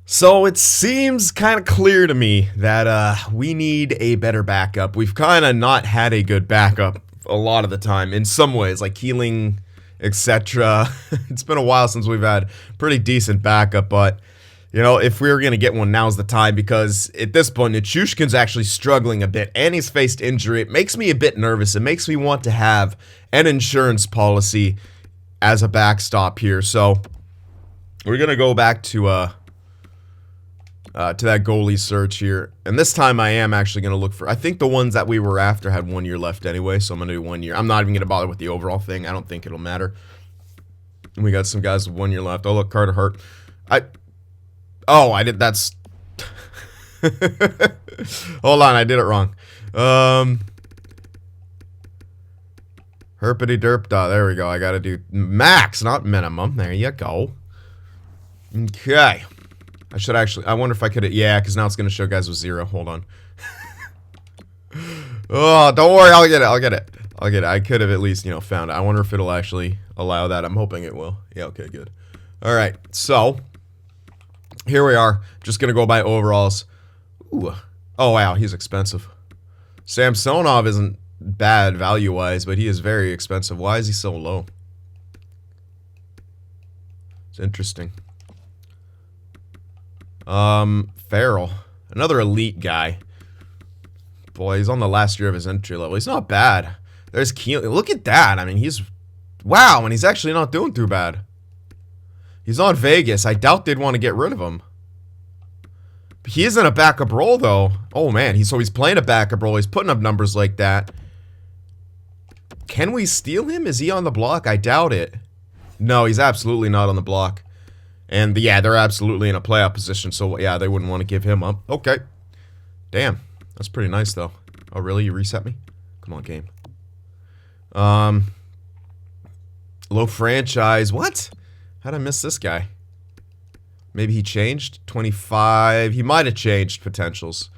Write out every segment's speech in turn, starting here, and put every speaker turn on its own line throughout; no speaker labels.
So it seems kind of clear to me that we need a better backup. We've kind of not had a good backup a lot of the time in some ways, like healing, etc. It's been a while since we've had pretty decent backup, but you know, if we were going to get one, now's the time because at this point, Nichushkin's actually struggling a bit and he's faced injury. It makes me a bit nervous. It makes me want to have an insurance policy as a backstop here. So we're going to go back to that goalie search here. And this time I am actually going to look for, I think the ones that we were after had 1 year left anyway, so I'm going to do 1 year. I'm not even going to bother with the overall thing. I don't think it'll matter. And we got some guys with 1 year left. Oh, look, Carter Hart. I did, that's... Hold on, I did it wrong. Herpity derpda, there we go. I gotta do max, not minimum. There you go. Okay. I should actually, I wonder if I could, yeah, because now it's going to show guys with 0. Hold on. Oh, don't worry, I'll get it. I could have at least, found it. I wonder if it'll actually allow that. I'm hoping it will. Yeah, okay, good. All right, so here we are. Just going to go by overalls. Ooh. Oh, wow, he's expensive. Samsonov isn't bad value-wise, but he is very expensive. Why is he so low? It's interesting. Farrell, another elite guy. Boy, he's on the last year of his entry level. He's not bad. There's Keelan. Look at that. I mean, wow, and he's actually not doing too bad. He's on Vegas. I doubt they'd want to get rid of him. He is in a backup role, though. Oh, man. He's playing a backup role. He's putting up numbers like that. Can we steal him? Is he on the block? I doubt it. No, he's absolutely not on the block. And, yeah, they're absolutely in a playoff position. So, yeah, they wouldn't want to give him up. Okay. Damn. That's pretty nice, though. Oh, really? You reset me? Come on, game. Low franchise. What? How'd I miss this guy? Maybe he changed? 25. He might have changed potentials.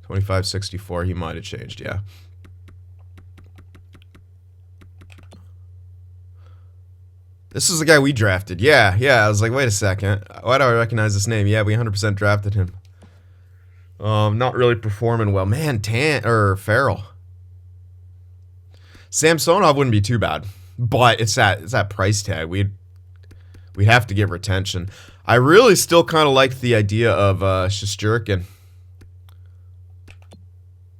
25-64. He might have changed, yeah. This is the guy we drafted. Yeah. I was like, wait a second. Why do I recognize this name? Yeah, we 100% drafted him. Not really performing well. Man, Farrell. Samsonov wouldn't be too bad. But it's that price tag. We'd have to give retention. I really still kind of like the idea of Shesterkin.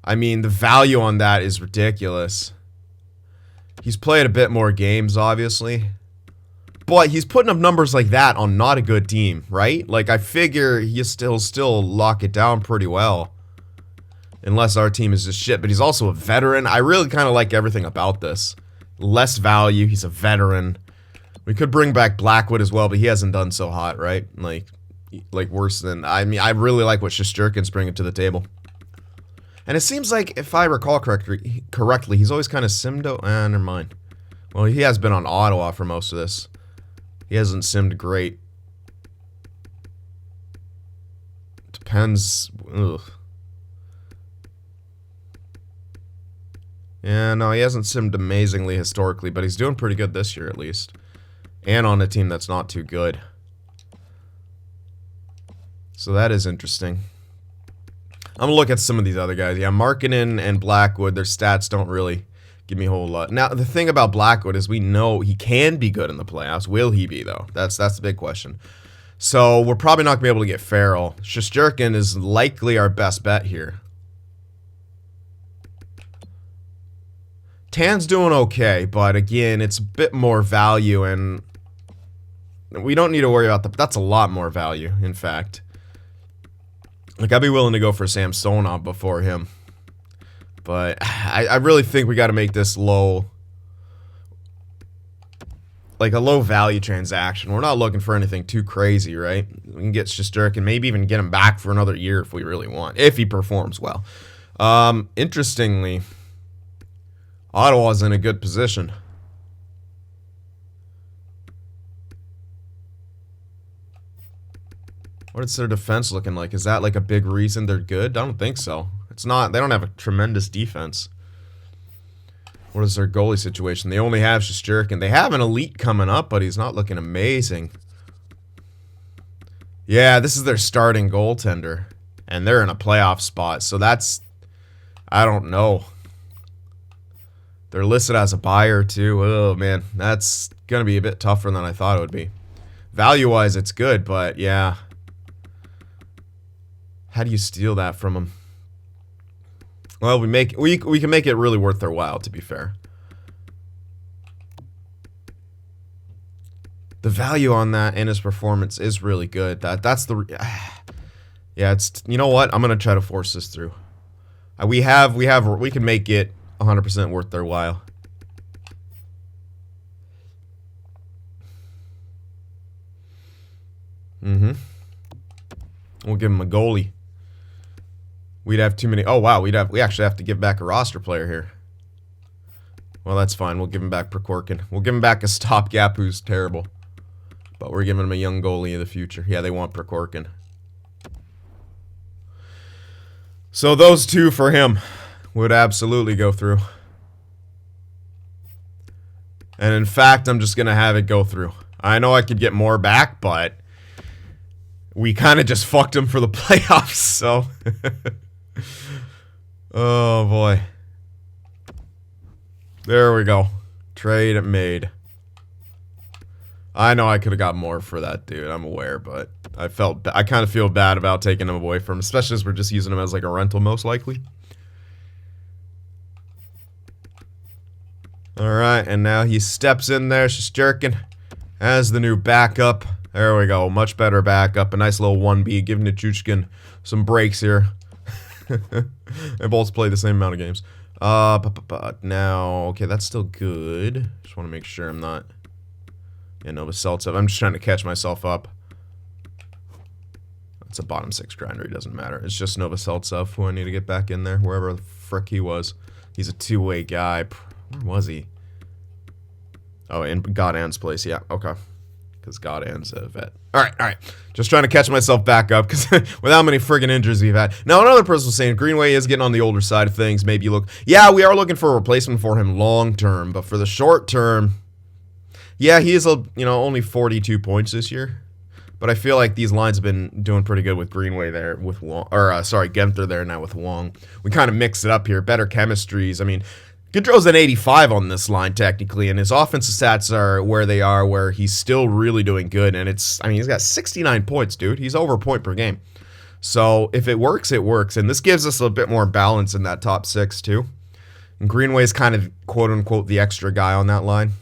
I mean, the value on that is ridiculous. He's played a bit more games, obviously. But he's putting up numbers like that on not a good team, right? Like, I figure he'll still lock it down pretty well. Unless our team is just shit. But he's also a veteran. I really kind of like everything about this. Less value. He's a veteran. We could bring back Blackwood as well, but he hasn't done so hot, right? Like worse than... I mean, I really like what Shesterkin's bringing to the table. And it seems like, if I recall correctly, he's always kind of simmed out... never mind. Well, he has been on Ottawa for most of this. He hasn't simmed great. Depends... Ugh. Yeah, no, he hasn't simmed amazingly historically, but he's doing pretty good this year, at least. And on a team that's not too good. So that is interesting. I'm going to look at some of these other guys. Yeah, Markkanen and Blackwood, their stats don't really give me a whole lot. Now, the thing about Blackwood is we know he can be good in the playoffs. Will he be, though? That's the big question. So we're probably not going to be able to get Farrell. Shesterkin is likely our best bet here. Tan's doing okay, but again, it's a bit more value, and we don't need to worry about that's a lot more value, in fact. Like, I'd be willing to go for Samsonov before him. But I really think we got to make this low, like a low value transaction. We're not looking for anything too crazy, right? We can get Shesterkin, maybe even get him back for another year if we really want, if he performs well. Interestingly, Ottawa's in a good position. What is their defense looking like? Is that like a big reason they're good? I don't think so. It's not. They don't have a tremendous defense. What is their goalie situation? They only have Shesterkin. They have an elite coming up, but he's not looking amazing. Yeah, this is their starting goaltender. And they're in a playoff spot. So that's... I don't know. They're listed as a buyer, too. Oh, man. That's going to be a bit tougher than I thought it would be. Value-wise, it's good, but yeah. How do you steal that from them? Well, we can make it really worth their while, to be fair. The value on that and his performance is really good. That's the yeah, it's, you know what? I'm gonna try to force this through. We can make it 100% worth their while. We'll give him a goalie. We'd have too many. Oh wow, we actually have to give back a roster player here. Well, that's fine. We'll give him back Prokorkin. We'll give him back a stopgap who's terrible. But we're giving him a young goalie in the future. Yeah, they want Prokorkin. So those two for him would absolutely go through. And in fact, I'm just going to have it go through. I know I could get more back, but we kind of just fucked him for the playoffs, so... Oh, boy. There we go. Trade made. I know I could have got more for that dude, I'm aware, but I kind of feel bad about taking him away from him, especially as we're just using him as like a rental most likely. Alright, and now he steps in there, just jerking as the new backup. There we go, much better backup, a nice little 1B, giving Driedger some breaks here. They both play the same amount of games. Now, okay, that's still good. Just want to make sure I'm not... Yeah, Novoselicev. I'm just trying to catch myself up. It's a bottom 6 grinder. It doesn't matter. It's just Novoselicev who I need to get back in there. Wherever the frick he was. He's a two-way guy. Where was he? Oh, in Godann's place. Yeah, okay. Because Godann's a vet. Alright. Just trying to catch myself back up. Because with how many friggin' injuries we've had. Now, another person was saying Greenway is getting on the older side of things. Maybe look... Yeah, we are looking for a replacement for him long-term. But for the short-term... Yeah, he is, only 42 points this year. But I feel like these lines have been doing pretty good with Greenway there, with Wong. Or, sorry, Genther there now with Wong. We kind of mix it up here. Better chemistries. I mean, Gaudreau's an 85 on this line, technically. And his offensive stats are where they are, where he's still really doing good. And it's, he's got 69 points, dude. He's over a point per game. So, if it works, it works. And this gives us a bit more balance in that top 6, too. And Greenway's kind of, quote-unquote, the extra guy on that line.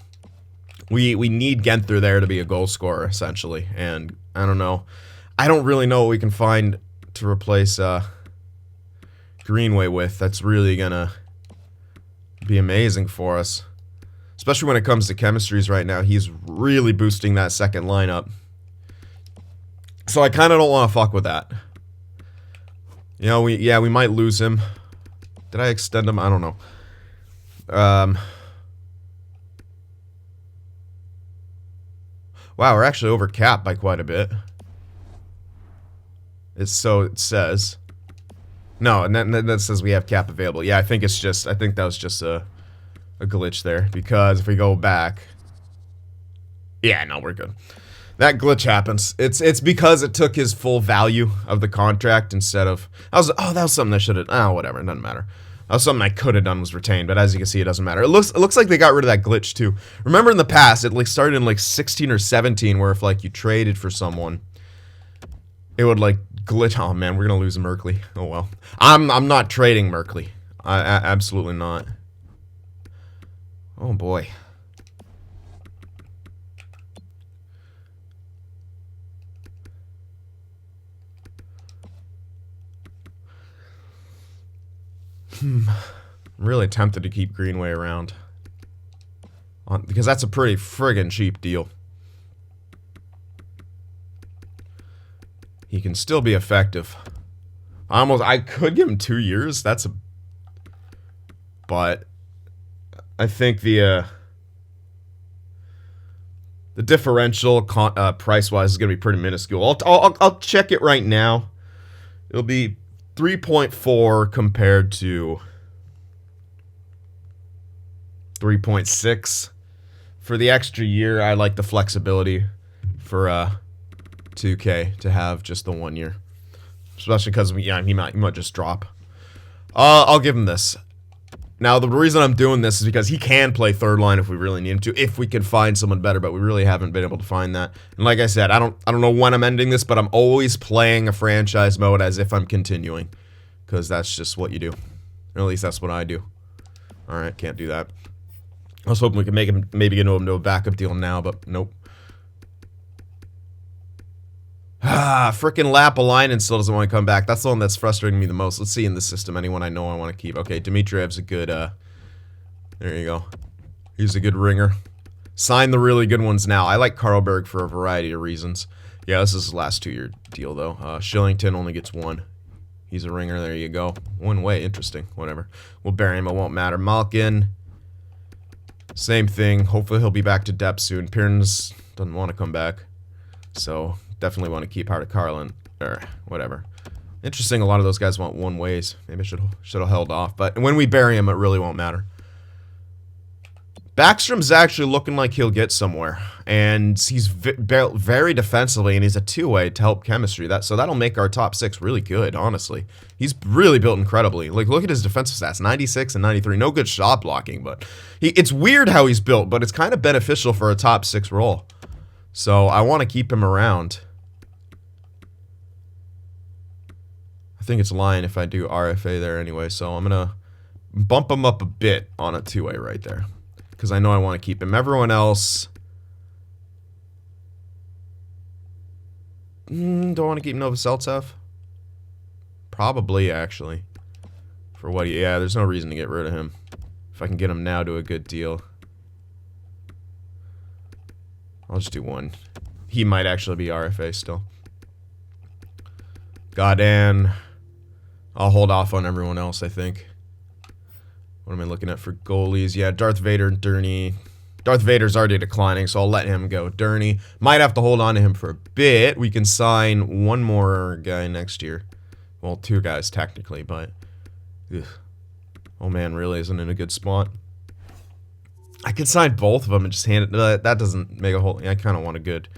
We need Genther there to be a goal scorer, essentially. And I don't know. I don't really know what we can find to replace Greenway with. That's really going to be amazing for us. Especially when it comes to chemistries right now. He's really boosting that second lineup. So I kind of don't want to fuck with that. We might lose him. Did I extend him? I don't know. Wow, we're actually over cap by quite a bit. So it says. No, and then that says we have cap available. Yeah, I think that was just a glitch there. Because if we go back. Yeah, no, we're good. That glitch happens. It's because it took his full value of the contract instead of... that was something I should have... Oh, whatever, it doesn't matter. That was something I could have done was retained, but as you can see, it doesn't matter. It looks like they got rid of that glitch too. Remember in the past, it started in 16 or 17, where if you traded for someone, it would glitch. Oh man, we're gonna lose Merkley. Oh well. I'm not trading Merkley. I absolutely not. Oh boy. I'm really tempted to keep Greenway around. Because that's a pretty friggin' cheap deal. He can still be effective. I could give him 2 years. But I think the differential price-wise is going to be pretty minuscule. I'll check it right now. It'll be 3.4 compared to 3.6. For the extra year, I like the flexibility for 2K to have just the 1 year. Especially because, yeah, he might just drop. I'll give him this. Now, the reason I'm doing this is because he can play third line if we really need him to, if we can find someone better, but we really haven't been able to find that. And like I said, I don't know when I'm ending this, but I'm always playing a franchise mode as if I'm continuing. Because that's just what you do. Or at least that's what I do. Alright, can't do that. I was hoping we could make him, maybe get him to a backup deal now, but nope. Frickin' Lapalainen still doesn't want to come back. That's the one that's frustrating me the most. Let's see in the system anyone I know I want to keep. Okay, Dimitriev's a good, there you go. He's a good ringer. Sign the really good ones now. I like Karlberg for a variety of reasons. Yeah, this is his last 2-year deal, though. Shillington only gets 1. He's a ringer. There you go. 1 way. Interesting. Whatever. We'll bury him. It won't matter. Malkin. Same thing. Hopefully he'll be back to depth soon. Pierns doesn't want to come back. So, definitely want to keep Hart of Carlin. Or, whatever. Interesting, a lot of those guys want 1 ways. Maybe I should have held off. But when we bury him, it really won't matter. Backstrom's actually looking like he'll get somewhere. And he's very defensively, and he's a 2-way to help chemistry. So that'll make our top 6 really good, honestly. He's really built incredibly. Like, look at his defensive stats, 96 and 93. No good shot blocking, but it's weird how he's built, but it's kind of beneficial for a top 6 role. So I want to keep him around. I think it's lying if I do RFA there anyway, so I'm going to bump him up a bit on a 2-way right there. Because I know I want to keep him. Everyone else... don't want to keep Novoseltsev? Probably, actually. For what he... Yeah, there's no reason to get rid of him. If I can get him now to a good deal. I'll just do 1. He might actually be RFA still. Godin. I'll hold off on everyone else, I think. What am I looking at for goalies? Yeah, Darth Vader and Durney. Darth Vader's already declining, so I'll let him go. Durney. Might have to hold on to him for a bit. We can sign 1 more guy next year. Well, 2 guys, technically, but... Ugh. Oh, man, really isn't in a good spot. I could sign both of them and just hand it... that doesn't make a whole... I kind of want a good...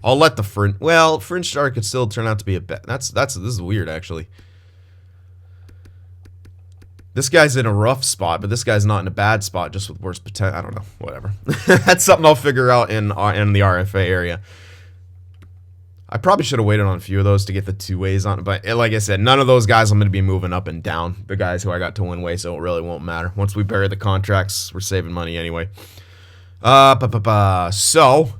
I'll let the fringe... Well, fringe star could still turn out to be a bet. This is weird, actually. This guy's in a rough spot, but this guy's not in a bad spot, just with worse potential. I don't know, whatever. That's something I'll figure out in the RFA area. I probably should have waited on a few of those to get the 2 ways on, but like I said, none of those guys I'm going to be moving up and down. The guys who I got to 1 way, so it really won't matter. Once we bury the contracts, we're saving money anyway. So,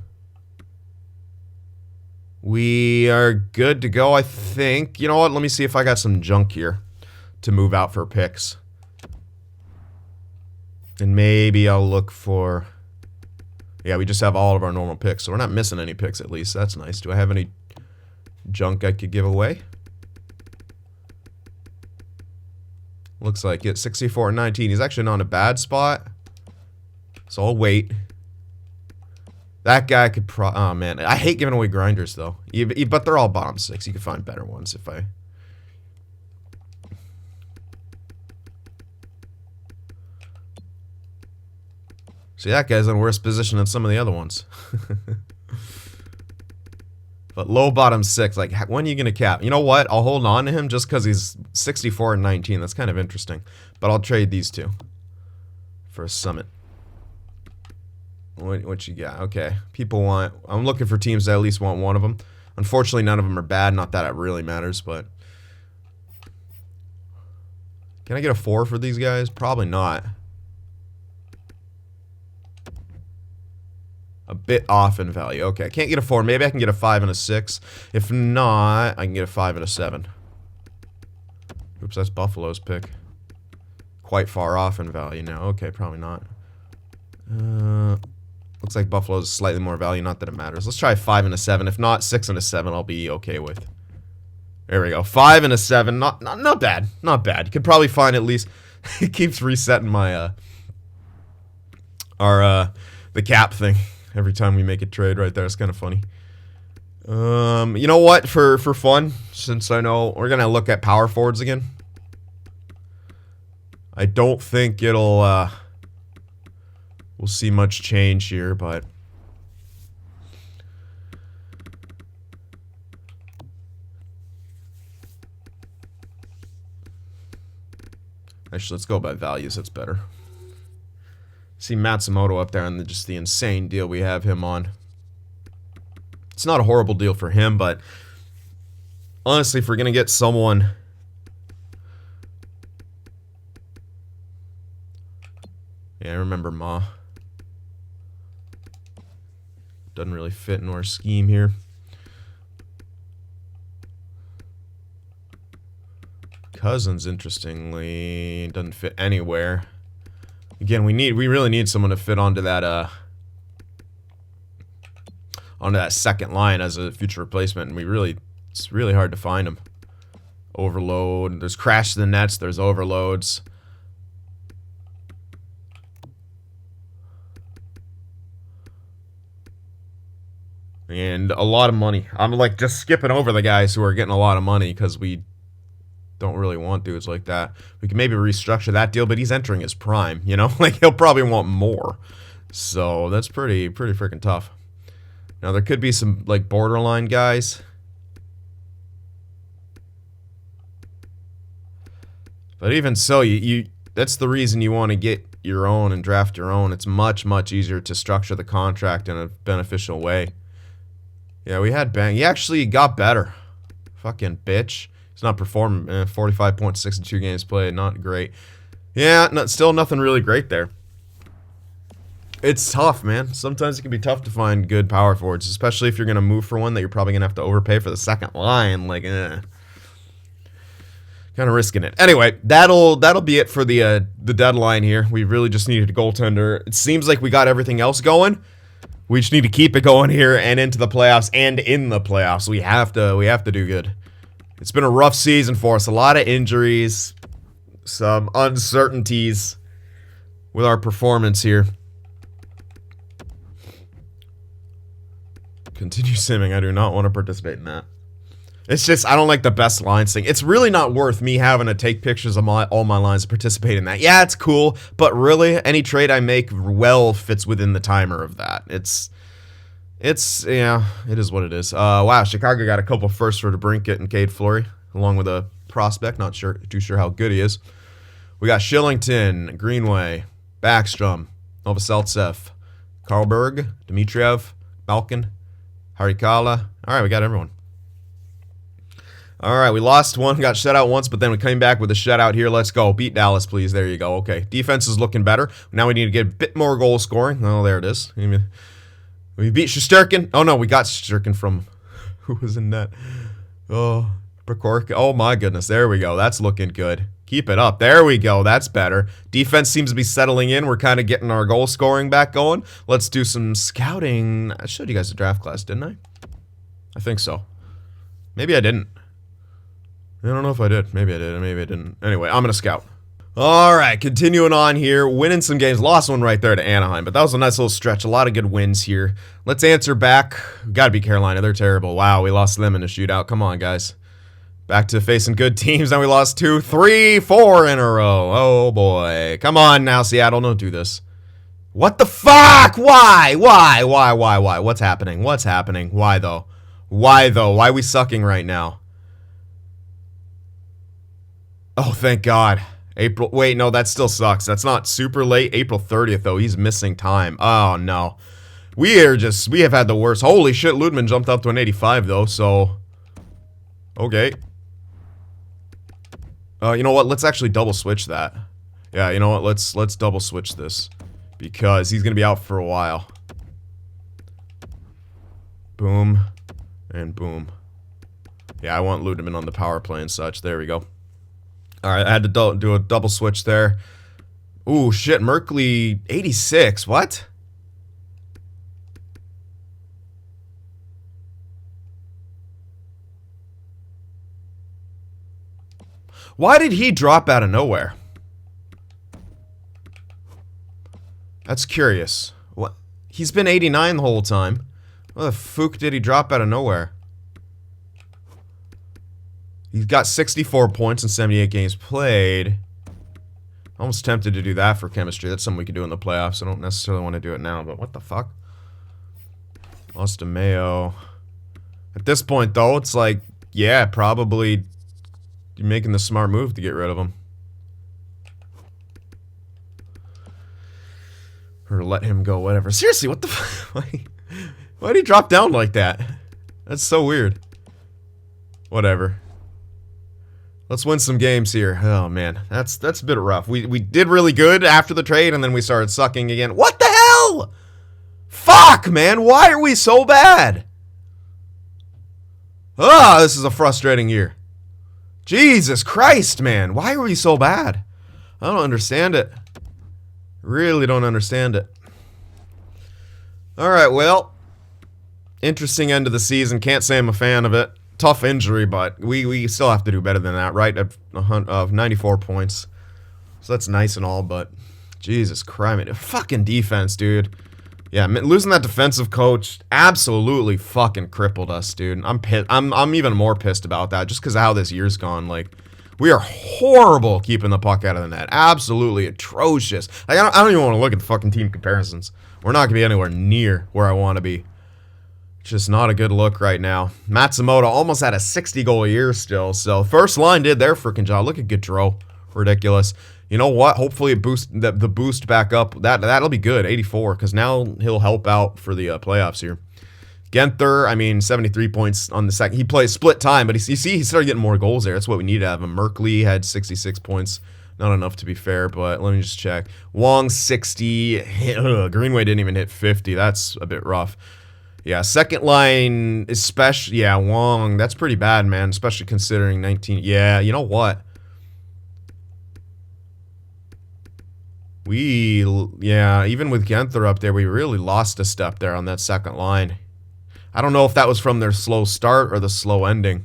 we are good to go, I think. You know what? Let me see if I got some junk here to move out for picks. And maybe I'll look for... Yeah, we just have all of our normal picks, so we're not missing any picks at least. That's nice. Do I have any junk I could give away? Looks like it. 64 and 19. He's actually not in a bad spot. So I'll wait. That guy could oh, man. I hate giving away grinders, though. But they're all bottom 6. You can find better ones if I... See, that guy's in a worse position than some of the other ones. But low bottom 6, like, when are you going to cap? You know what? I'll hold on to him just because he's 64 and 19. That's kind of interesting. But I'll trade these 2 for a summit. What you got? Okay. People want... I'm looking for teams that at least want 1 of them. Unfortunately, none of them are bad. Not that it really matters, but... Can I get a 4 for these guys? Probably not. A bit off in value. Okay, I can't get a 4. Maybe I can get a 5 and a 6. If not, I can get a 5 and a 7. Oops, that's Buffalo's pick. Quite far off in value now. Okay, probably not. Looks like Buffalo's slightly more value. Not that it matters. Let's try a 5 and a 7. If not, 6 and a 7 I'll be okay with. There we go. 5 and a 7. Not bad. Not bad. You could probably find at least... It keeps resetting my... the cap thing. Every time we make a trade right there. It's kind of funny. You know what? For fun, since I know we're going to look at power forwards again. I don't think it'll, we'll see much change here, but... Actually, let's go by values. That's better. See Matsumoto up there and just the insane deal we have him on. It's not a horrible deal for him, but honestly, if we're going to get someone... Yeah, I remember Ma. Doesn't really fit into our scheme here. Cousins, interestingly, doesn't fit anywhere. Again, we really need someone to fit onto that second line as a future replacement, and it's really hard to find them. Overload. There's crash to the nets. There's overloads. And a lot of money. I'm like just skipping over the guys who are getting a lot of money because we don't really want dudes like that. We can maybe restructure that deal, but he's entering his prime, you know? Like, he'll probably want more. So, that's pretty freaking tough. Now, there could be some, like, borderline guys. But even so, that's the reason you want to get your own and draft your own. It's much, much easier to structure the contract in a beneficial way. Yeah, we had Bang. He actually got better. Fucking bitch. He's not performing. 45 points, 62 games played. Not great. Yeah, still nothing really great there. It's tough, man. Sometimes it can be tough to find good power forwards, especially if you're going to move for one that you're probably going to have to overpay for the second line. Like, kind of risking it. Anyway, that'll be it for the deadline here. We really just needed a goaltender. It seems like we got everything else going. We just need to keep it going here and into the playoffs and in the playoffs. We have to do good. It's been a rough season for us. A lot of injuries, some uncertainties with our performance here. Continue simming. I do not want to participate in that. It's just, I don't like the best lines thing. It's really not worth me having to take pictures of all my lines to participate in that. Yeah, it's cool, but really, any trade I make well fits within the timer of that. Yeah, it is what it is. Wow, Chicago got a couple firsts for DeBrincat and Cade Fleury, along with a prospect. Not too sure how good he is. We got Shillington, Greenway, Backstrom, Novoselicev, Karlberg, Dmitriev, Malkin, Harikala. All right, we got everyone. All right, we lost one, got shut out once, but then we came back with a shutout here. Let's go. Beat Dallas, please. There you go. Okay, defense is looking better. Now we need to get a bit more goal scoring. Oh, there it is. We beat Shesterkin. Oh, no, we got Shesterkin from... Who was in net? Oh, Prokorka. Oh, my goodness. There we go. That's looking good. Keep it up. There we go. That's better. Defense seems to be settling in. We're kind of getting our goal scoring back going. Let's do some scouting. I showed you guys the draft class, didn't I? I think so. Maybe I didn't. I don't know if I did. Maybe I did. Maybe I didn't. Anyway, I'm going to scout. All right, continuing on here. Winning some games. Lost one right there to Anaheim, but that was a nice little stretch. A lot of good wins here. Let's answer back. Got to be Carolina. They're terrible. Wow, we lost them in a shootout. Come on, guys. Back to facing good teams. Now we lost 2, 3, 4 in a row. Oh, boy. Come on now, Seattle. Don't do this. What the fuck? Why? What's happening? What's happening? Why, though? Why are we sucking right now? Oh, thank God. April. Wait, no, that still sucks. That's not super late. April 30th, though. He's missing time. Oh, no. We have had the worst. Holy shit, Ludman jumped up to an 85, though, so... Okay. You know what? Let's actually double switch that. Yeah, you know what? Let's double switch this. Because he's going to be out for a while. Boom. And boom. Yeah, I want Ludeman on the power play and such. There we go. Alright, I had to do a double switch there. Ooh, shit. Merkley, 86. What? Why did he drop out of nowhere? That's curious. What? He's been 89 the whole time. What the fuck did he drop out of nowhere? He's got 64 points in 78 games played. Almost tempted to do that for chemistry. That's something we could do in the playoffs. I don't necessarily want to do it now, but what the fuck? Lost to Mayo. At this point, though, it's like, yeah, probably... You're making the smart move to get rid of him. Or let him go, whatever. Seriously, what the fuck? Why'd he drop down like that? That's so weird. Whatever. Let's win some games here. Oh, man. That's a bit rough. We did really good after the trade, and then we started sucking again. What the hell? Fuck, man. Why are we so bad? Ah, this is a frustrating year. Jesus Christ, man. Why are we so bad? I don't understand it. Really don't understand it. Alright, well. Interesting end of the season. Can't say I'm a fan of it. Tough injury, but we still have to do better than that, right? Of 94 points. So that's nice and all, but Jesus Christ. Fucking defense, dude. Yeah, losing that defensive coach absolutely fucking crippled us, dude. I'm pissed. I'm even more pissed about that just because of how this year's gone. Like, we are horrible keeping the puck out of the net. Absolutely atrocious. Like, I don't even want to look at the fucking team comparisons. We're not going to be anywhere near where I want to be. Just not a good look right now. Matsumoto almost had a 60-goal year still. So, first line did their freaking job. Look at Gaudreau. Ridiculous. You know what? Hopefully it boosts the boost back up. That'll be good. 84, because now he'll help out for the playoffs here. Genther, I mean, 73 points on the second. He plays split time, but you see he started getting more goals there. That's what we need to have him. Merkley had 66 points. Not enough to be fair, but let me just check. Wong, 60. Greenway didn't even hit 50. That's a bit rough. Yeah, second line, especially, yeah, Wong, that's pretty bad, man, especially considering 19. Yeah, you know what? Yeah, even with Genther up there, we really lost a step there on that second line. I don't know if that was from their slow start or the slow ending.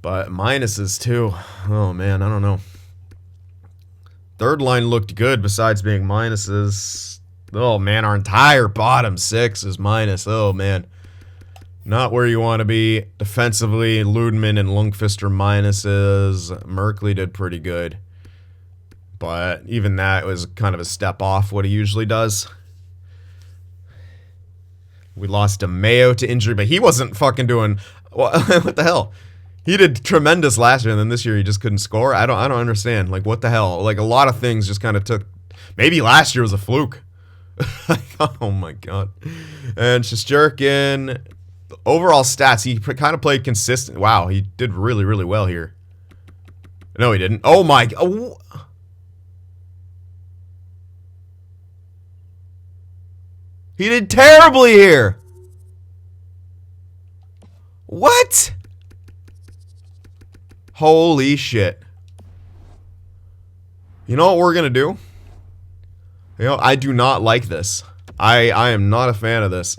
But minuses, too. Oh, man, I don't know. Third line looked good besides being minuses. Oh, man, our entire bottom six is minus. Oh, man. Not where you want to be. Defensively, Ludman and Lundqvist are minuses. Merkley did pretty good. But even that was kind of a step off what he usually does. We lost DeMayo to injury, but he wasn't fucking doing... What the hell? He did tremendous last year, and then this year he just couldn't score. I don't understand. Like, what the hell? Like, a lot of things just kind of took... Maybe last year was a fluke. Oh my god. And Shesterkin, overall stats, he kind of played consistent. Wow, he did really, really well here. No, he didn't. Oh my... Oh. He did terribly here. What? Holy shit. You know what we're gonna do? You know, I do not like this. I am not a fan of this.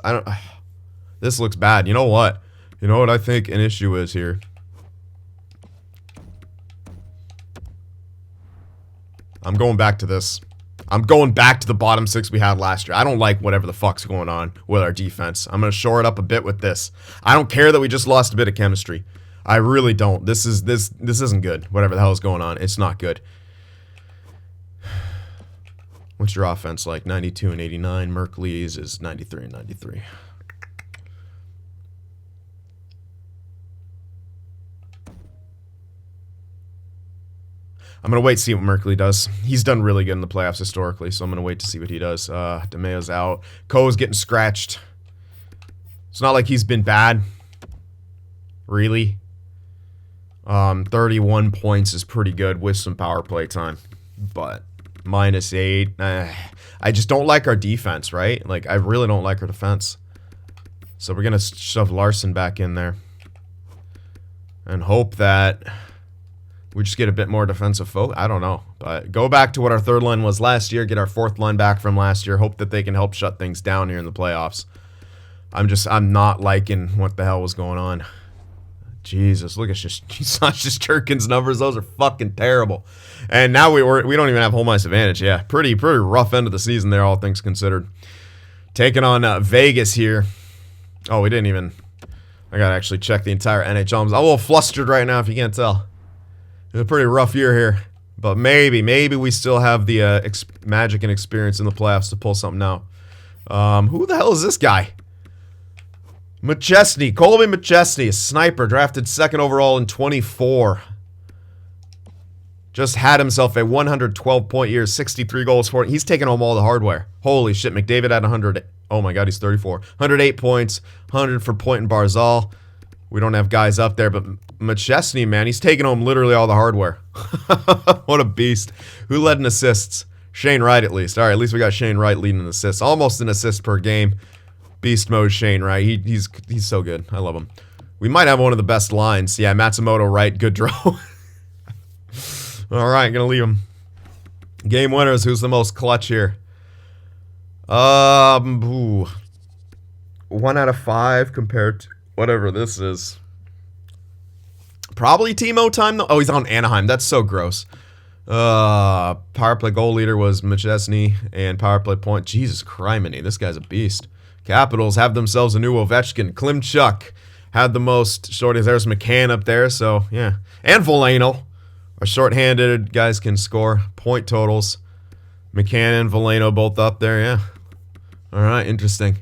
This looks bad. You know what? You know what I think an issue is here? I'm going back to this. I'm going back to the bottom six we had last year. I don't like whatever the fuck's going on with our defense. I'm going to shore it up a bit with this. I don't care that we just lost a bit of chemistry. I really don't. This isn't good. Whatever the hell is going on. It's not good. What's your offense like? 92 and 89. Merkley's is 93 and 93. I'm going to wait to see what Merkley does. He's done really good in the playoffs historically, so I'm going to wait to see what he does. DeMayo's out. Coe's getting scratched. It's not like he's been bad. Really. 31 points is pretty good with some power play time. But -8. I just don't like our defense, right? Like, I really don't like our defense. So we're going to shove Larson back in there. And hope that we just get a bit more defensive focus. I don't know. But go back to what our third line was last year. Get our fourth line back from last year. Hope that they can help shut things down here in the playoffs. I'm not liking what the hell was going on. Jesus, look at Shesterkin's numbers. Those are fucking terrible. And now we don't even have home ice advantage. Yeah, pretty rough end of the season there, all things considered. Taking on Vegas here. Oh, we didn't even... I gotta actually check the entire NHL. I'm a little flustered right now, if you can't tell. It's a pretty rough year here. But maybe we still have the magic and experience in the playoffs to pull something out. Who the hell is this guy? McChesney, Colby McChesney, a sniper, drafted 2nd overall in 24. Just had himself a 112-point year, 63 goals for it. He's taking home all the hardware. Holy shit, McDavid had 100. Oh my god, he's 34. 108 points, 100 for Point and Barzal. We don't have guys up there, but McChesney, man, he's taking home literally all the hardware. What a beast. Who led in assists? Shane Wright, at least. All right, at least we got Shane Wright leading in assists. Almost an assist per game. Beast mode Shane Wright. He's so good. I love him. We might have one of the best lines. Yeah, Matsumoto, Wright, Goodrow. All right, gonna leave him. Game winners. Who's the most clutch here? 1 out of 5 compared to whatever this is. Probably Timo time though. Oh, he's on Anaheim. That's so gross. Power play goal leader was McChesney, and power play point. Jesus criminy, this guy's a beast. Capitals have themselves a new Ovechkin. Klimchuk had the most shorties. There's McCann up there, so yeah. And Veleno. Our short-handed guys can score. Point totals. McCann and Veleno both up there, yeah. Alright, interesting.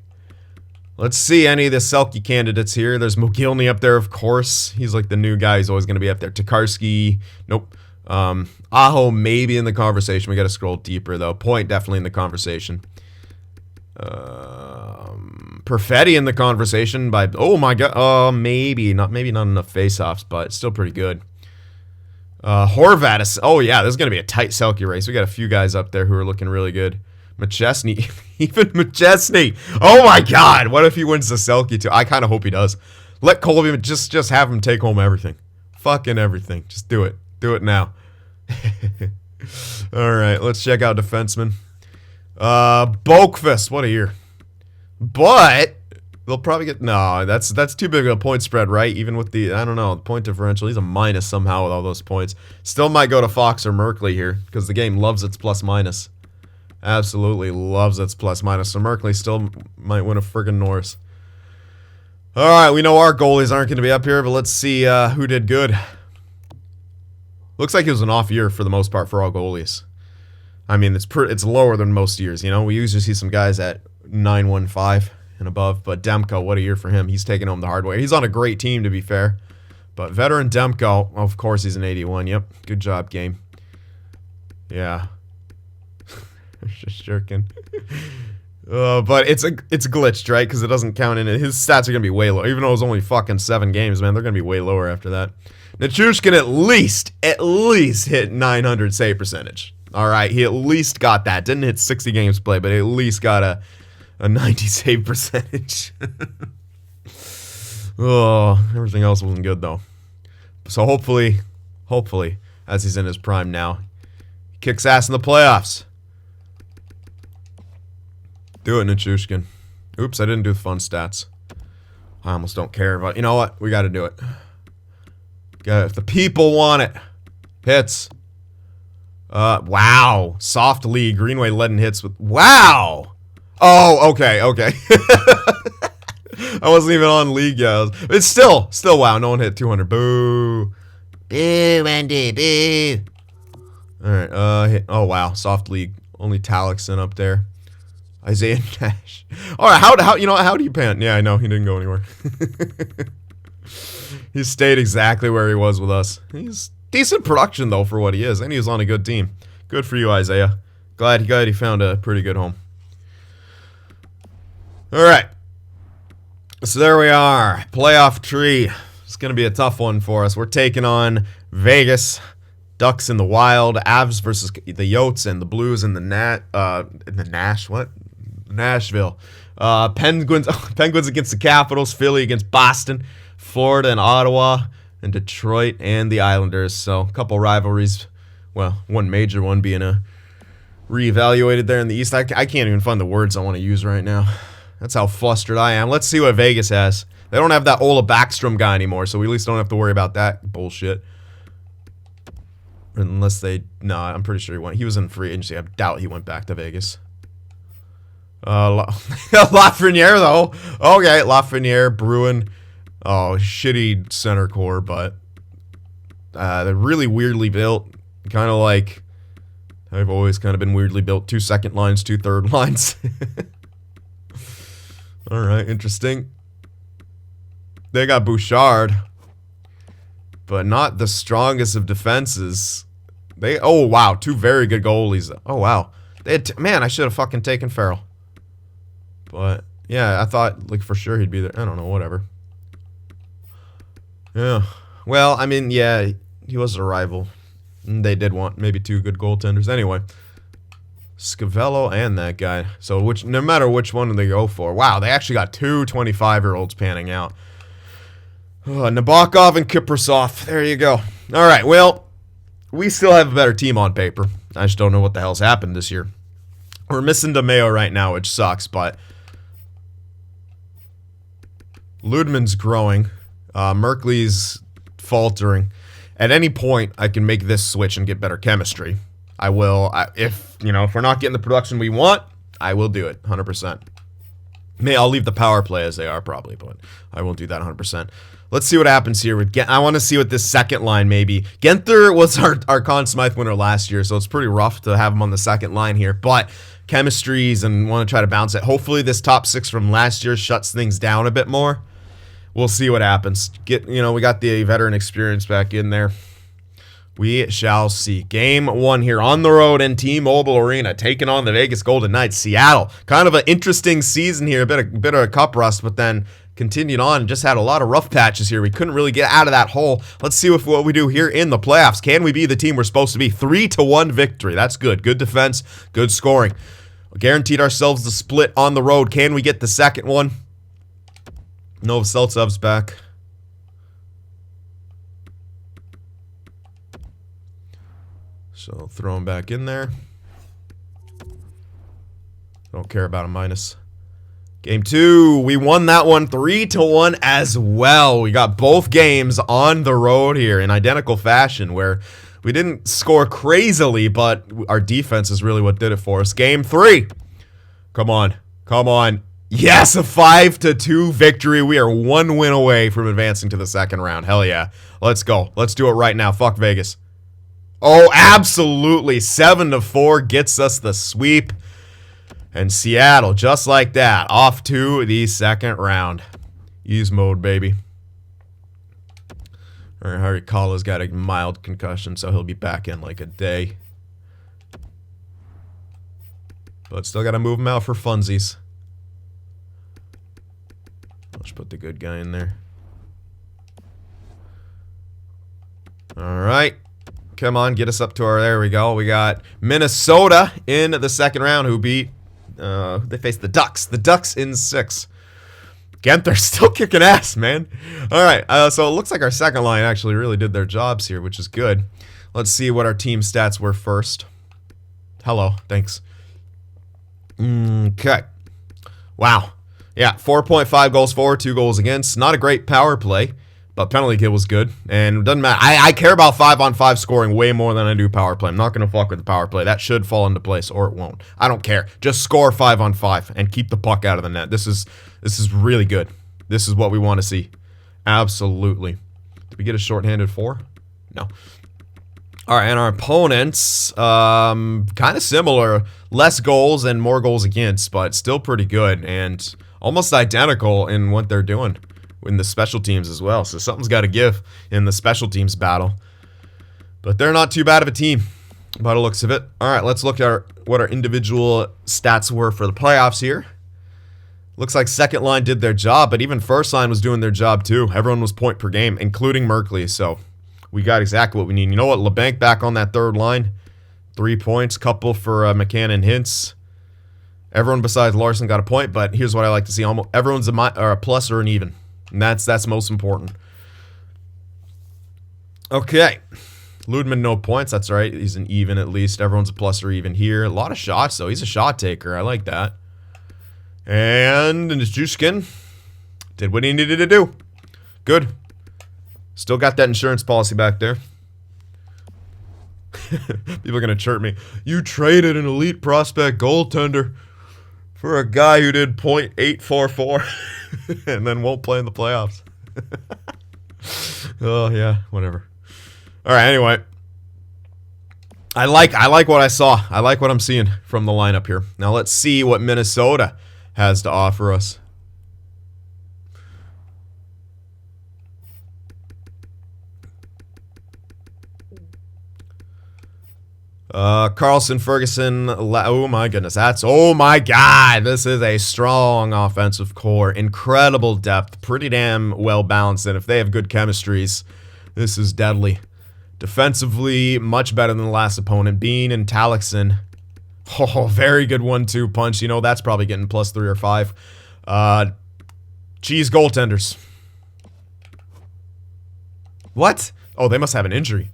Let's see any of the Selke candidates here. There's Mogilny up there, of course. He's like the new guy. He's always going to be up there. Tokarski. Nope. Aho maybe in the conversation. We got to scroll deeper, though. Point definitely in the conversation. Perfetti in the conversation by... Oh, my God. Maybe not enough face-offs, but still pretty good. Horvat is... Oh, yeah, this is going to be a tight Selke race. We got a few guys up there who are looking really good. McChesney. Even McChesney. Oh, my God. What if he wins the Selke, too? I kind of hope he does. Let Colby just have him take home everything. Fucking everything. Just do it. Do it now. All right, let's check out defensemen. Boqvist, what a year. But they'll probably get... No, that's too big of a point spread, right? Even with the, I don't know, the point differential. He's a minus somehow with all those points. Still might go to Fox or Merkley here, because the game loves its plus-minus. Absolutely loves its plus-minus. So Merkley still might win a friggin' Norris. All right, we know our goalies aren't going to be up here, but let's see who did good. Looks like it was an off year for the most part for all goalies. I mean, it's lower than most years, you know? We usually see some guys at 915 and above, but Demko, what a year for him. He's taking home the hard way. He's on a great team, to be fair. But veteran Demko, of course he's an 81. Yep, good job, game. Yeah. Just jerking. But it's glitched, right? Because it doesn't count in it. His stats are going to be way low. Even though it was only fucking 7 games, man, they're going to be way lower after that. Nichushkin at least hit 900 save percentage. All right, he at least got that. Didn't hit 60 games played, but at least got a 90 save percentage. Oh, everything else wasn't good, though. So hopefully, as he's in his prime now, he kicks ass in the playoffs. Do it, Nichushkin. Oops, I didn't do the fun stats. I almost don't care, but you know what? We got to do it. If the people want it. Hits. Wow. Soft league. Greenway led in hits with... Wow! Oh, okay. I wasn't even on league yet. It's still wow. No one hit 200. Boo. Boo, Wendy. Boo. Alright, oh, wow. Soft league. Only Talixon up there. Isaiah Nash. Alright, how do you pan? Yeah, I know. He didn't go anywhere. He stayed exactly where he was with us. He's decent production, though, for what he is. And he was on a good team. Good for you, Isaiah. Glad he found a pretty good home. Alright. So there we are. Playoff tree. It's going to be a tough one for us. We're taking on Vegas. Ducks in the Wild. Avs versus the Yotes, and the Blues in the Nashville. Penguins against the Capitals. Philly against Boston. Florida and Ottawa, and Detroit and the Islanders. So a couple rivalries. Well, one major one being reevaluated there in the East. I can't even find the words I want to use right now. That's how flustered I am. Let's see what Vegas has. They don't have that Ola Backstrom guy anymore, so we at least don't have to worry about that bullshit. Unless they... No, I'm pretty sure he went. He was in free agency. I doubt he went back to Vegas. Lafreniere, though. Okay, Lafreniere, Bruin... Oh, shitty center core, but they're really weirdly built. Kind of like I've always kind of been weirdly built. 2 second lines, 2 third lines. All right, interesting. They got Bouchard, but not the strongest of defenses. Oh, wow. Two very good goalies. Oh, wow. Man, I should have fucking taken Farrell. But, yeah, I thought, like, for sure he'd be there. I don't know, whatever. Yeah. Well, I mean, yeah, he was a rival. They did want maybe two good goaltenders. Anyway. Scavello and that guy. So, no matter which one they go for. Wow, they actually got two 25-year-olds panning out. Nabokov and Kiprasov. There you go. All right, well, we still have a better team on paper. I just don't know what the hell's happened this year. We're missing DeMeo right now, which sucks, but Ludman's growing. Merkley's faltering. At any point, I can make this switch and get better chemistry. I will. If we're not getting the production we want, I will do it 100%. I'll leave the power play as they are probably, but I will do that 100%. Let's see what happens here with I want to see what this second line maybe. Genther was our Conn Smythe winner last year, so it's pretty rough to have him on the second line here. But chemistries and want to try to bounce it. Hopefully this top six from last year shuts things down a bit more. We'll see what happens. We got the veteran experience back in there. We shall see. Game one here on the road in T-Mobile Arena, taking on the Vegas Golden Knights. Seattle, kind of an interesting season here, a bit of a cup rust, but then continued on. Just had a lot of rough patches here. We couldn't really get out of that hole. Let's see what we do here in the playoffs. Can we be the team we're supposed to be? 3-1 victory. That's good. Good defense, good scoring. Guaranteed ourselves the split on the road. Can we get the second one? Novoselsov's back. So throw him back in there. Don't care about a minus. Game two, we won that one 3-1 as well. We got both games on the road here in identical fashion where we didn't score crazily, but our defense is really what did it for us. Game three. Come on. Come on. Yes, a 5-2 victory. We are one win away from advancing to the second round. Hell yeah. Let's go. Let's do it right now. Fuck Vegas. Oh, absolutely. 7-4 gets us the sweep. And Seattle, just like that, off to the second round. Use mode, baby. All right, Harry Kala's got a mild concussion, so he'll be back in like a day. But still got to move him out for funsies. Let's put the good guy in there. All right. Come on, get us up to our... There we go. We got Minnesota in the second round who beat... they faced the Ducks. The Ducks in 6. Genther's still kicking ass, man. All right, so it looks like our second line actually really did their jobs here, which is good. Let's see what our team stats were first. Hello, thanks. Okay. Wow. Yeah, 4.5 goals for, 2 goals against. Not a great power play, but penalty kill was good. And it doesn't matter. I care about 5-on-5 scoring way more than I do power play. I'm not going to fuck with the power play. That should fall into place, or it won't. I don't care. Just score 5-on-5 and keep the puck out of the net. This is really good. This is what we want to see. Absolutely. Did we get a shorthanded 4? No. All right, and our opponents, kind of similar. Less goals and more goals against, but still pretty good. And almost identical in what they're doing in the special teams as well. So something's got to give in the special teams battle. But they're not too bad of a team by the looks of it. All right, let's look at what our individual stats were for the playoffs here. Looks like second line did their job, but even first line was doing their job too. Everyone was point per game, including Merkley. So we got exactly what we need. You know what? LeBanc back on that third line. 3 points, couple for McCann and Hintz. Everyone besides Larson got a point, but here's what I like to see. Almost everyone's a plus or an even. And that's most important. Okay. Ludman, no points. That's right. He's an even at least. Everyone's a plus or even here. A lot of shots, though. He's a shot taker. I like that. And Nichushkin did what he needed to do. Good. Still got that insurance policy back there. People are going to chirp me. You traded an elite prospect goaltender for a guy who did .844 and then won't play in the playoffs. Oh, yeah, whatever. All right, anyway. I like what I saw. I like what I'm seeing from the lineup here. Now let's see what Minnesota has to offer us. Carlson, Ferguson, oh my goodness, oh my god, this is a strong offensive core, incredible depth, pretty damn well balanced, and if they have good chemistries, this is deadly. Defensively, much better than the last opponent, Bean and Talixon. Oh, very good 1-2 punch, you know, that's probably getting +3 or 5. Cheese goaltenders. What? Oh, they must have an injury.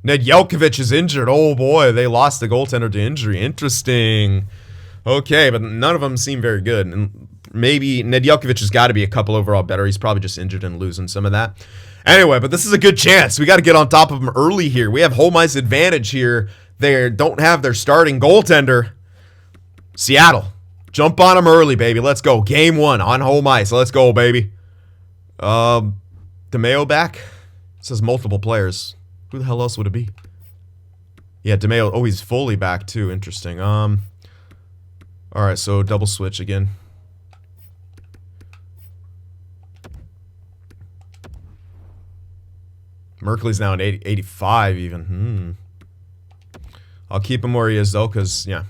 Nedeljkovic is injured. Oh boy, they lost the goaltender to injury. Interesting. Okay, but none of them seem very good. And maybe Nedeljkovic has got to be a couple overall better. He's probably just injured and losing some of that. Anyway, but this is a good chance. We got to get on top of them early here. We have home ice advantage here. They don't have their starting goaltender. Seattle, jump on them early, baby. Let's go. Game 1 on home ice. Let's go, baby. DeMayo back? It says multiple players. Who the hell else would it be? Yeah, DeMayo. Oh, he's fully back too. Interesting. Alright, so double switch again. Merkley's now at 85 even. I'll keep him where he is though, because, yeah,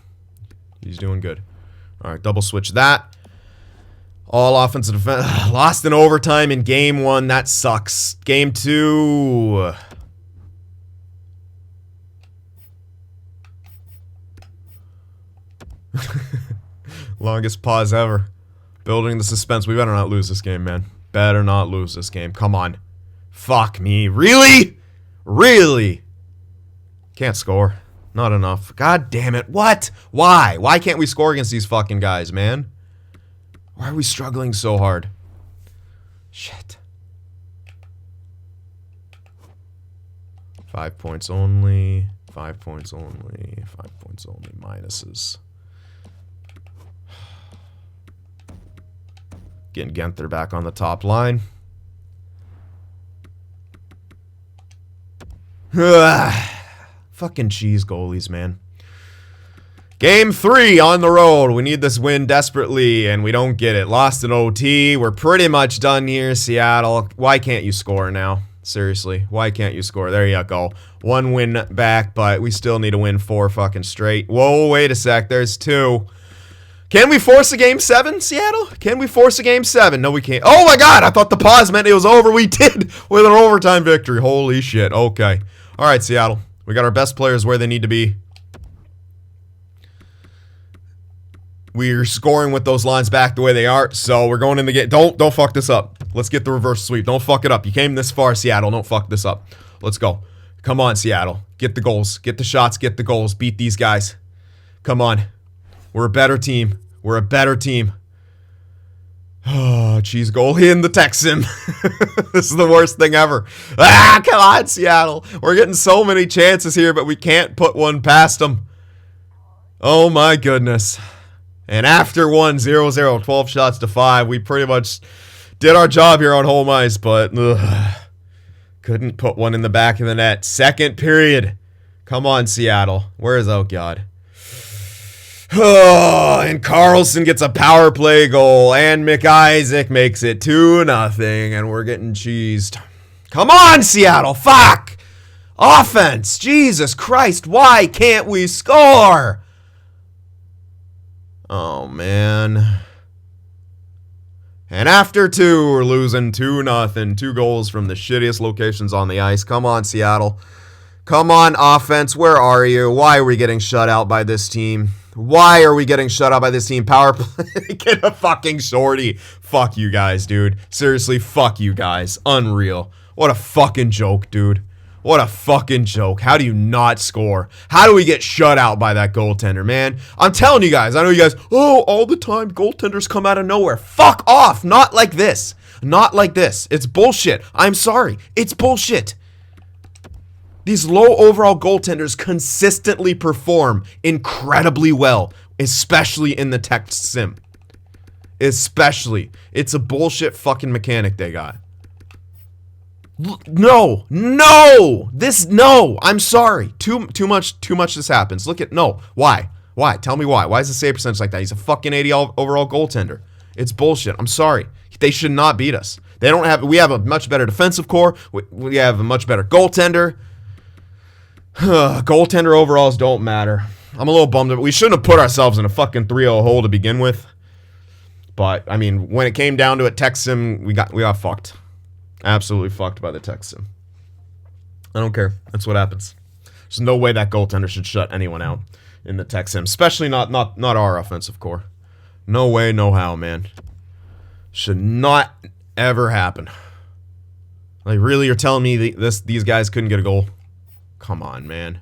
he's doing good. Alright, double switch that. All offensive defense. Lost in overtime in game 1. That sucks. Game 2. Longest pause ever. Building the suspense. We better not lose this game, man. Better not lose this game. Come on. Fuck me. Really? Really? Can't score. Not enough. God damn it. What? Why? Why can't we score against these fucking guys, man? Why are we struggling so hard? Shit. 5 points only. 5 points only. 5 points only. Minuses. Getting Genther back on the top line. Fucking cheese goalies, man. Game 3 on the road. We need this win desperately, and we don't get it. Lost in OT. We're pretty much done here, Seattle. Why can't you score now? Seriously, why can't you score? There you go. 1 win back, but we still need to win 4 fucking straight. Whoa, wait a sec. There's 2. Can we force a game 7, Seattle? Can we force a game 7? No, we can't. Oh my god, I thought the pause meant it was over. We did with an overtime victory. Holy shit. Okay. All right, Seattle. We got our best players where they need to be. We're scoring with those lines back the way they are, so we're going in the game. Don't fuck this up. Let's get the reverse sweep. Don't fuck it up. You came this far, Seattle. Don't fuck this up. Let's go. Come on, Seattle. Get the goals. Get the shots. Get the goals. Beat these guys. Come on. We're a better team. We're a better team. Oh, cheese goalie in the Texan. This is the worst thing ever. Ah, come on, Seattle. We're getting so many chances here, but we can't put one past them. Oh, my goodness. And after 1-0-0, 12 shots to 5, we pretty much did our job here on home ice, but couldn't put one in the back of the net. Second period. Come on, Seattle. Where is, oh, God. Oh, and Carlson gets a power play goal, and McIsaac makes it 2-0, and we're getting cheesed. Come on, Seattle, fuck! Offense, Jesus Christ, why can't we score? Oh, man. And after 2, we're losing 2-0, 2 goals from the shittiest locations on the ice. Come on, Seattle. Come on, offense, where are you? Why are we getting shut out by this team? Why are we getting shut out by this team? Power play. Get a fucking shorty. Fuck you guys, dude. Seriously, fuck you guys. Unreal. What a fucking joke, dude. What a fucking joke. How do you not score? How do we get shut out by that goaltender, man? I'm telling you guys. I know you guys, oh, all the time goaltenders come out of nowhere. Fuck off. Not like this. Not like this. It's bullshit. I'm sorry. It's bullshit. These low overall goaltenders consistently perform incredibly well, especially in the tech sim. Especially. It's a bullshit fucking mechanic they got. No. No. No. I'm sorry. Too much this happens. Look at, no. Why? Why? Tell me why. Why is the save percentage like that? He's a fucking 80 overall goaltender. It's bullshit. I'm sorry. They should not beat us. They don't have, we have a much better defensive core. We have a much better goaltender. Goaltender overalls don't matter. I'm a little bummed. We shouldn't have put ourselves in a fucking 3-0 hole to begin with. But, I mean, when it came down to it, tech sim, we got fucked. Absolutely fucked by the tech sim. I don't care. That's what happens. There's no way that goaltender should shut anyone out in the tech sim. Especially not our offensive core. No way, no how, man. Should not ever happen. Like, really, you're telling me these guys couldn't get a goal? Come on, man.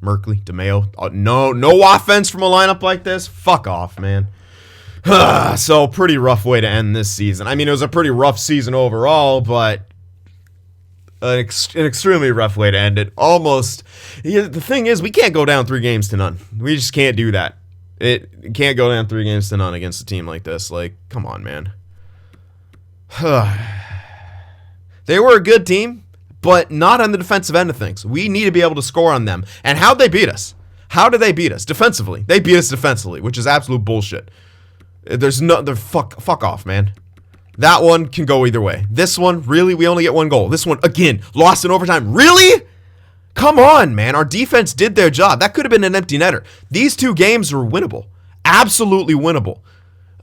Merkley, DeMeo. No offense from a lineup like this? Fuck off, man. So, pretty rough way to end this season. I mean, it was a pretty rough season overall, but an extremely rough way to end it. Almost. The thing is, we can't go down 3-0. We just can't do that. It can't go down 3-0 against a team like this. Like, come on, man. They were a good team, but not on the defensive end of things. We need to be able to score on them. And how'd they beat us? How did they beat us? Defensively. They beat us defensively, which is absolute bullshit. Fuck off, man. That one can go either way. This one, really, we only get one goal. This one, again, lost in overtime. Really? Come on, man. Our defense did their job. That could have been an empty netter. These 2 games were winnable. Absolutely winnable.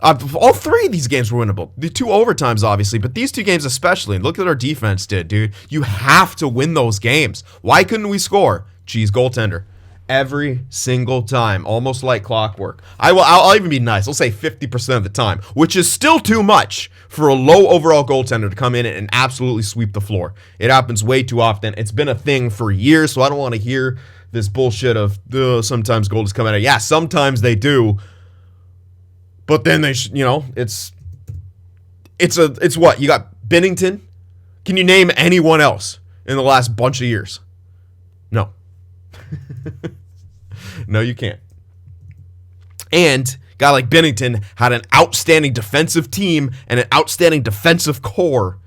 All 3 of these games were winnable. The 2 overtimes, obviously, but these 2 games especially. And look at what our defense did, dude. You have to win those games. Why couldn't we score? Geez, goaltender. Every single time, almost like clockwork. I'll even be nice. I'll say 50% of the time, which is still too much for a low overall goaltender to come in and absolutely sweep the floor. It happens way too often. It's been a thing for years, so I don't want to hear this bullshit of sometimes goalies come out of. Yeah, sometimes they do, but then they it's what you got. Binnington. Can you name anyone else in the last bunch of years? No. No, you can't. And a guy like Binnington had an outstanding defensive team and an outstanding defensive core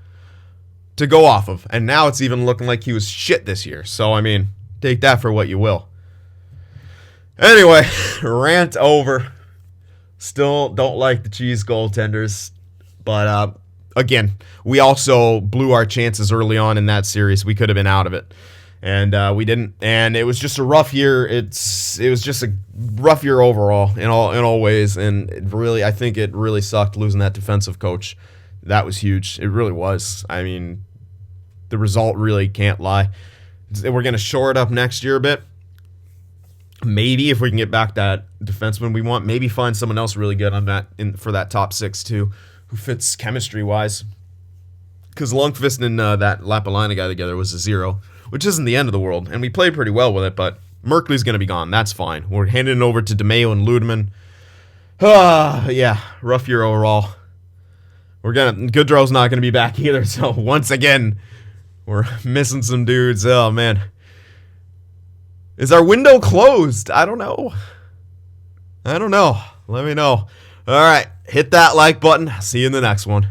to go off of. And now it's even looking like he was shit this year. So, I mean, take that for what you will. Anyway, rant over. Still don't like the Cheese goaltenders. But, again, we also blew our chances early on in that series. We could have been out of it. And we didn't, and it was just a rough year. It was just a rough year overall in all ways, and I think it really sucked losing that defensive coach. That was huge. It really was. I mean, the result really can't lie. We're gonna shore it up next year a bit. Maybe if we can get back that defenseman we want, maybe find someone else really good on that for that top 6 too, who fits chemistry wise. Because Lundqvist and that Lapalainen guy together was a 0. Which isn't the end of the world, and we played pretty well with it, but Merkley's going to be gone. That's fine. We're handing it over to DeMeo and Ludeman. Yeah, rough year overall. Goodrow's not going to be back either, so once again, we're missing some dudes. Oh, man. Is our window closed? I don't know. Let me know. All right, hit that like button. See you in the next one.